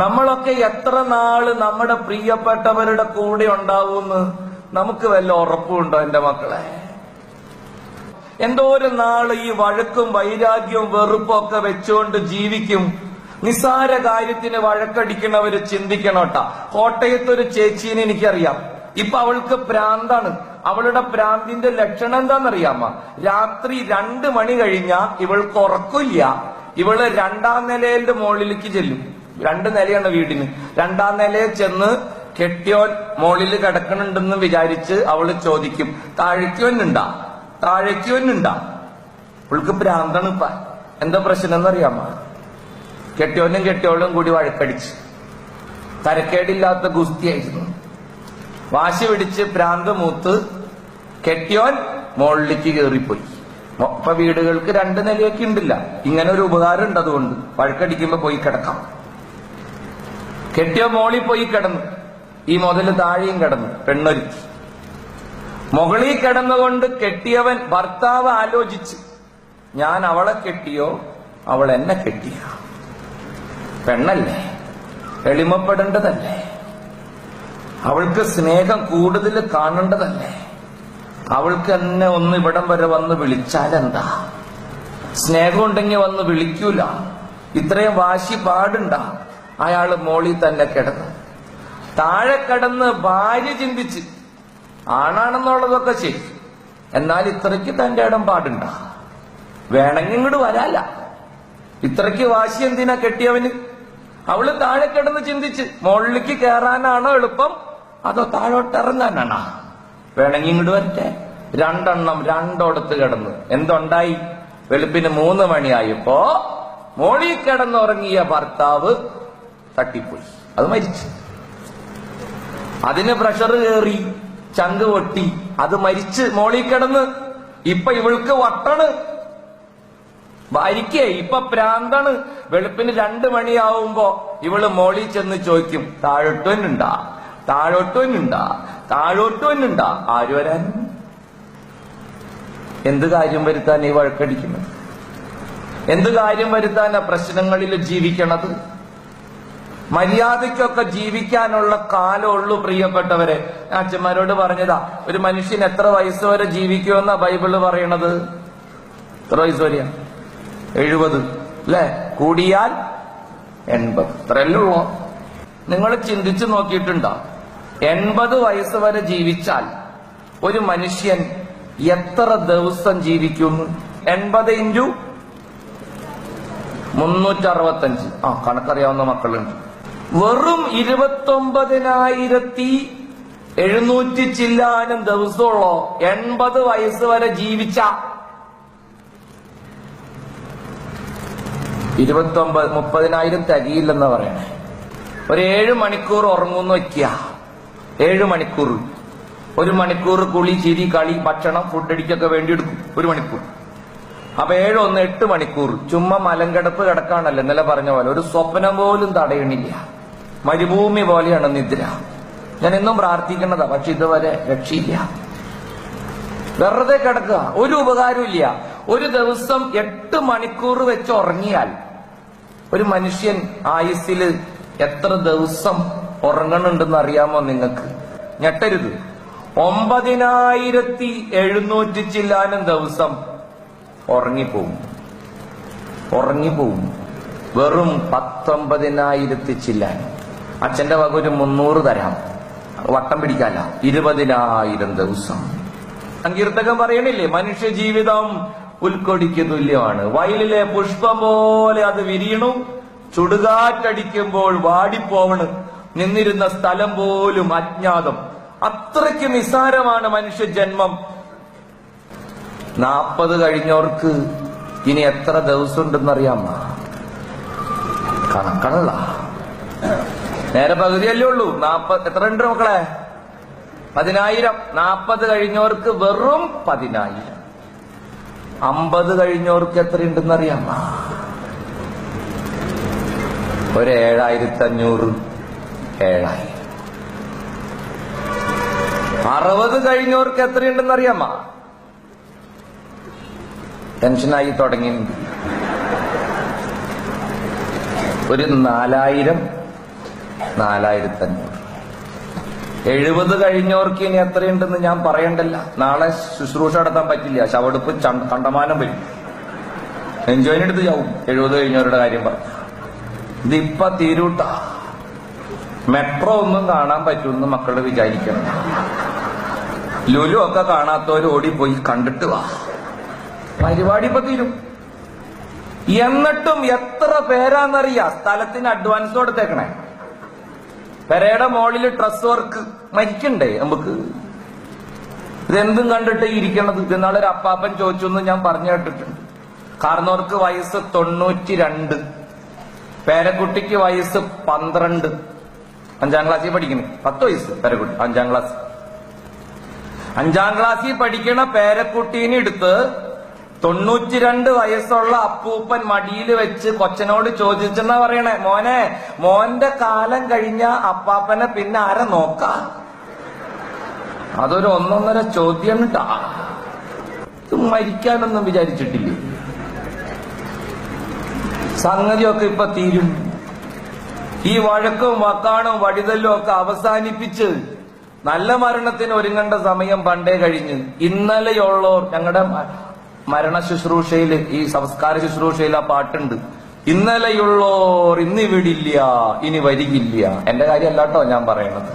നമ്മളൊക്കെ എത്ര നാള് നമ്മുടെ പ്രിയപ്പെട്ടവരുടെ കൂടെ ഉണ്ടാവുമെന്ന് നമുക്ക് വല്ല ഉറപ്പുണ്ടോ എന്റെ മക്കളെ? എന്തോരം നാള് ഈ വഴക്കും വൈരാഗ്യവും വെറുപ്പും ഒക്കെ വെച്ചുകൊണ്ട് ജീവിക്കും? നിസാര കാര്യത്തിന് വഴക്കടിക്കണവര് ചിന്തിക്കണോട്ടാ. കോട്ടയത്തൊരു ചേച്ചീനെ എനിക്കറിയാം. ഇപ്പൊ അവൾക്ക് പ്രാന്താണ്. അവളുടെ പ്രാന്തിന്റെ ലക്ഷണം എന്താണെന്നറിയാമോ? രാത്രി 2 മണി കഴിഞ്ഞാ ഇവൾക്ക് ഉറക്കില്ല. ഇവള് 2ാം നിലയുടെ മുകളിലേക്ക് ചെല്ലും. 2 നിലയാണ് വീടിന്. 2ാം നിലയിൽ ചെന്ന് കെട്ടിയോൻ മുകളിൽ കിടക്കണുണ്ടെന്ന് വിചാരിച്ച് അവള് ചോദിക്കും, താഴേക്കോന്നുണ്ടാ? താഴേക്കോന്നുണ്ടാ? അവൾക്ക് പ്രാന്താണ്. ഇപ്പ എന്താ പ്രശ്നം എന്നറിയാമോ? കെട്ടിയോനും കെട്ടിയോളും കൂടി വഴക്കടിച്ച് തരക്കേടില്ലാത്ത ഗുസ്തിയായിരുന്നു. വാശി പിടിച്ച് പ്രാന്ത് മൂത്ത് കെട്ടിയോൻ മുകളിലേക്ക് കയറിപ്പോയി. ഇപ്പൊ വീടുകൾക്ക് 2 നിലയൊക്കെ ഉണ്ടില്ല. ഇങ്ങനെ ഒരു ഉപകാരം ഉണ്ട്. അതുകൊണ്ട് വഴക്കടിക്കുമ്പോ പോയി കിടക്കാം. കെട്ടിയോ മോളിൽ പോയി കിടന്നു. ഈ മുതല് താഴെയും കിടന്നു. പെണ്ണൊരുക്കി മുകളിൽ കിടന്നുകൊണ്ട് കെട്ടിയവൻ ഭർത്താവ് ആലോചിച്ച്, ഞാൻ അവളെ കെട്ടിയോ അവൾ എന്നെ കെട്ടിയോ? പെണ്ണല്ലേ, എളിമപ്പെടേണ്ടതല്ലേ? അവൾക്ക് സ്നേഹം കൂടുതൽ കാണേണ്ടതല്ലേ? അവൾക്ക് എന്നെ ഒന്ന് ഇവിടം വരെ വന്ന് വിളിച്ചാലെന്താ? സ്നേഹം ഉണ്ടെങ്കിൽ വന്ന് വിളിക്കൂല. ഇത്രയും വാശി പാടുണ്ട. അയാള് മോളിൽ തന്നെ കിടന്നു. താഴെ കിടന്ന് ഭാര്യ ചിന്തിച്ച്, ആണാണെന്നുള്ളതൊക്കെ ശരി, എന്നാൽ ഇത്രയ്ക്ക് തന്റെ ഇടം പാടുണ്ട. വേണമെങ്കിൽ ഇങ്ങോട്ട് വരാല. ഇത്രയ്ക്ക് വാശി എന്തിനാ കെട്ടിയവന്? അവള് താഴെ കിടന്ന് ചിന്തിച്ച്, മുകളിലേക്ക് കയറാനാണോ എളുപ്പം അതോ താഴോട്ട് ഇറങ്ങാനാണോ? വേണമെങ്കിൽ ഇങ്ങോട്ട് വരട്ടെ. 2 എണ്ണം 2 കിടന്ന്. എന്തുണ്ടായി? വെളുപ്പിന് 3 മണിയായപ്പോ മോളിൽ കിടന്നുറങ്ങിയ ഭർത്താവ് തട്ടിപ്പോയി. അത് മരിച്ചു. അതിന് പ്രഷർ കയറി, ചങ്ക് പൊട്ടി, അത് മരിച്ച് മോളിൽ കിടന്ന്. ഇപ്പൊ ഇവൾക്ക് വട്ടാണ്. ഭാര്യയ്ക്ക് ഇപ്പൊ പ്രാന്താണ്. വെളുപ്പിന് 2 മണിയാവുമ്പോ ഇവള് മോളിൽ ചെന്ന് ചോദിക്കും, താഴോട്ടോന്നുണ്ടാ? താഴോട്ടോന്നുണ്ടാ? താഴോട്ടോന്നുണ്ടാ? ആര് വരാൻ? എന്ത് കാര്യം വരുത്താൻ ഈ വഴക്കടിക്കുന്നത്? എന്ത് കാര്യം വരുത്താനാ പ്രശ്നങ്ങളിൽ ജീവിക്കണത്? മര്യാദയ്ക്കൊക്കെ ജീവിക്കാനുള്ള കാലമുള്ളൂ പ്രിയപ്പെട്ടവരെ. അച്ഛന്മാരോട് പറഞ്ഞതാ, ഒരു മനുഷ്യൻ എത്ര വയസ്സ് വരെ ജീവിക്കുമെന്നാ ബൈബിള് പറയണത്? എത്ര വയസ്സ് വരെയാ? 70 അല്ലെ? കൂടിയാൽ 80. ഇത്രയല്ലേ ഉള്ളൂ. നിങ്ങൾ ചിന്തിച്ചു നോക്കിയിട്ടുണ്ടോ? 80 വയസ്സ് വരെ ജീവിച്ചാൽ ഒരു മനുഷ്യൻ എത്ര ദിവസം ജീവിക്കുന്നു? 80 × 365. കണക്കറിയാവുന്ന മക്കളുണ്ട്. വെറും 29,700 ചില്ലാനും ദിവസമുള്ളോ 80 വയസ്സ് വരെ ജീവിച്ച? 30,000 തികയില്ലെന്നാ പറയണേ. ഒരു 7 മണിക്കൂർ ഉറങ്ങുന്നു വയ്ക്കുക. 7 മണിക്കൂർ. 1 മണിക്കൂർ കുളി, ചിരി, കളി, ഭക്ഷണം, ഫുഡ് അടിക്കൊക്കെ വേണ്ടി എടുക്കും. 1 മണിക്കൂർ. അപ്പൊ 7 1 8 മണിക്കൂർ ചുമ്മാ മലങ്കടപ്പ് കിടക്കാണല്ലോ. ഇന്നലെ പറഞ്ഞ പോലെ ഒരു സ്വപ്നം പോലും തടയണില്ല. മരുഭൂമി പോലെയാണ് നിദ്ര. ഞാൻ എന്നും പ്രാർത്ഥിക്കുന്നതാ, പക്ഷെ ഇതുവരെ രക്ഷയില്ല. വെറുതെ കിടക്കുക, ഒരു ഉപകാരവും ഇല്ല. ഒരു ദിവസം 8 മണിക്കൂർ വെച്ച് ഉറങ്ങിയാൽ ഒരു മനുഷ്യൻ ആയുസ്സില് എത്ര ദിവസം ഉറങ്ങണുണ്ടെന്ന് അറിയാമോ നിങ്ങൾക്ക്? ഞെട്ടരുത്. 9,700 ചില്ലാനും ദിവസം ഉറങ്ങിപ്പോവും. വെറും 19,000 ചില്ലാനും. അച്ഛന്റെ വക ഒരു 300 തരാം, വട്ടം പിടിക്കാല. 20,000 ദിവസം. സങ്കീർത്തകൻ പറയണില്ലേ, മനുഷ്യ ജീവിതം പുൽക്കൊടിക്ക് തുല്യമാണ്. വയലിലെ പുഷ്പം പോലെ അത് വിരിയണു, ചുടുകാറ്റടിക്കുമ്പോൾ വാടിപ്പോവണ്, നിന്നിരുന്ന സ്ഥലം പോലും അജ്ഞാതം. അത്രയ്ക്ക് നിസ്സാരമാണ് മനുഷ്യ ജന്മം. 40 കഴിഞ്ഞവർക്ക് ഇനി എത്ര ദിവസം ഉണ്ടെന്നറിയാമോ? കണക്കണല്ല. നേരെ പകുതിയല്ലേ ഉള്ളൂ. 40 എത്ര ഉണ്ട് മക്കളെ? 10,000. 40 കഴിഞ്ഞവർക്ക് വെറും 10,000. 50 കഴിഞ്ഞവർക്ക് എത്രയുണ്ടെന്നറിയാമോ? ഒരു 7,500. 7,000. 60 കഴിഞ്ഞവർക്ക് എത്രയുണ്ടെന്നറിയാമോ? ടെൻഷനായി തുടങ്ങി. ഒരു 4,000 4500. 70 കഴിഞ്ഞവർക്ക് ഇനി എത്രയുണ്ടെന്ന് ഞാൻ പറയണ്ടല്ല. നാളെ ശുശ്രൂഷ നടത്താൻ പറ്റില്ല, ശവടുപ്പ് കണ്ടമാനം വരും. എൻജോയിനെടുത്ത് ചാവും 70 കഴിഞ്ഞവരുടെ കാര്യം പറഞ്ഞു. ഇതിപ്പ തീരൂട്ട. മെട്രോ ഒന്നും കാണാൻ പറ്റുമെന്ന് മക്കള് വിചാരിക്കണം. ലുലു ഒക്കെ കാണാത്തവര് ഓടിപ്പോയി കണ്ടിട്ട് വാ, പരിപാടി ഇപ്പൊ തീരും. എന്നിട്ടും എത്ര പേരാന്നറിയാ സ്ഥലത്തിന് അഡ്വാൻസ് കൊടുത്തേക്കണേ. പെരയുടെ മോളില് ഡ്രസ് വർക്ക്. മരിക്കണ്ടേ നമുക്ക്? ഇതെന്തും കണ്ടിട്ട് ഇരിക്കണത്. ഇന്നാളെ ഒരു അപ്പാപ്പൻ ചോദിച്ചു എന്ന് ഞാൻ പറഞ്ഞു കേട്ടിട്ടുണ്ട്. കാരണവർക്ക് വയസ്സ് 92, പേരക്കുട്ടിക്ക് വയസ്സ് 12. 5ാം ക്ലാസ്സിൽ പഠിക്കണേ. 10 വയസ്സ് പേരക്കുട്ടി. 5ാം ക്ലാസ്. 5ാം ക്ലാസ്സിൽ പഠിക്കണ പേരക്കുട്ടീനെ എടുത്ത് 92 വയസ്സുള്ള അപ്പൂപ്പൻ മടിയിൽ വെച്ച് കൊച്ചനോട് ചോദിച്ചെന്നാ പറയണേ, മോനെ, മോന്റെ കാലം കഴിഞ്ഞ അപ്പാപ്പനെ പിന്നെ ആരെ നോക്കാ? അതൊരു 1.5 ചോദ്യം ട്ടാ. ഇത് മരിക്കാനൊന്നും വിചാരിച്ചിട്ടില്ലേ? സംഗതിയൊക്കെ ഇപ്പൊ തീരും. ഈ വഴക്കും വക്കാണും വടിതല്ലും ഒക്കെ അവസാനിപ്പിച്ച് നല്ല മരണത്തിന് ഒരുങ്ങേണ്ട സമയം പണ്ടേ കഴിഞ്ഞ്. ഇന്നലെയുള്ളോർ ഞങ്ങളുടെ മരണ ശുശ്രൂഷയില്, ഈ സംസ്കാര ശുശ്രൂഷയിൽ ആ പാട്ടുണ്ട്, ഇന്നലെയുള്ളോർ ഇന്നിവിടില്ല, ഇനി വരികില്ല. എന്റെ കാര്യമല്ല കേട്ടോ ഞാൻ പറയണത്.